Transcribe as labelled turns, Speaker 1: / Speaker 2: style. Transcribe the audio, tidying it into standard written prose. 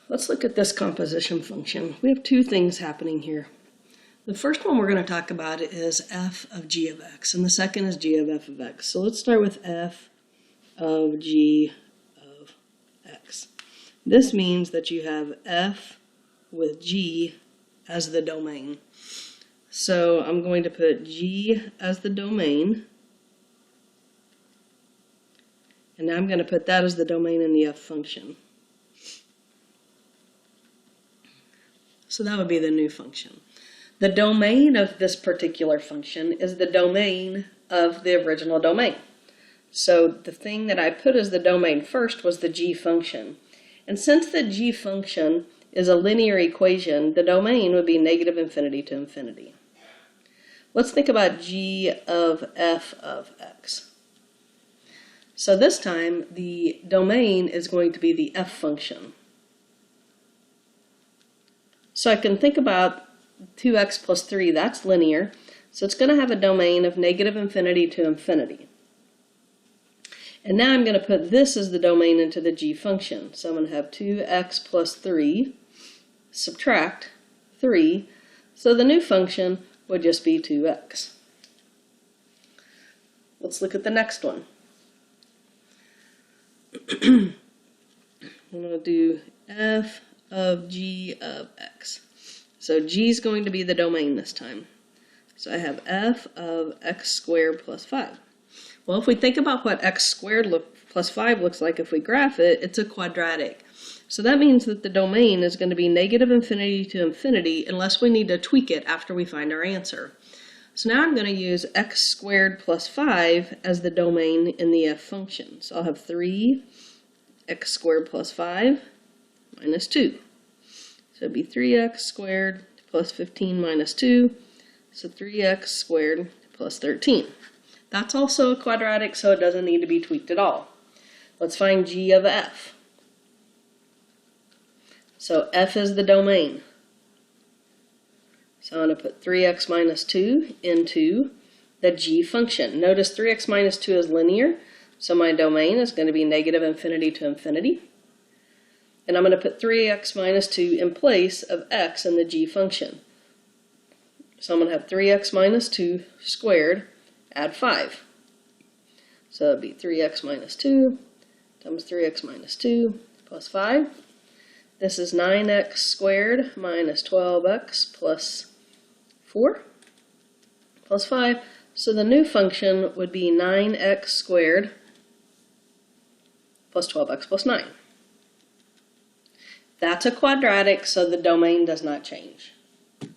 Speaker 1: Let's look at this composition function. We have two things happening here. The first one we're going to talk about is f of g of x, and the second is g of f of x. So let's start with f of g of x. This means that you have f with g as the domain. So I'm going to put g as the domain, and now I'm going to put that as the domain in the f function. So that would be the new function. The domain of this particular function is the domain of the original domain. So the thing that I put as the domain first was the g function. And since the g function is a linear equation, the domain would be negative infinity to infinity. Let's think about g of f of x. So this time the domain is going to be the f function. So I can think about 2x plus 3, that's linear. So it's going to have a domain of negative infinity to infinity. And now I'm going to put this as the domain into the g function. So I'm going to have 2x plus 3, subtract 3. So the new function would just be 2x. Let's look at the next one. I'm going to do f of g of x. So g is going to be the domain this time. So I have f of x squared plus 5. Well, if we think about what x squared plus 5 looks like if we graph it, it's a quadratic. So that means that the domain is going to be negative infinity to infinity unless we need to tweak it after we find our answer. So now I'm going to use x squared plus 5 as the domain in the f function. So I'll have 3 x squared plus 5 minus 2. So it'd be 3x squared plus 15 minus 2. So 3x squared plus 13. That's also a quadratic, so it doesn't need to be tweaked at all. Let's find g of f. So f is the domain. So I'm going to put 3x minus 2 into the g function. Notice 3x minus 2 is linear, so my domain is going to be negative infinity to infinity. And I'm going to put 3x minus 2 in place of x in the g function. So I'm going to have 3x minus 2 squared, add 5. So that would be 3x minus 2 times 3x minus 2 plus 5. This is 9x squared minus 12x plus 4 plus 5. So the new function would be 9x squared plus 12x plus 9. That's a quadratic, so the domain does not change.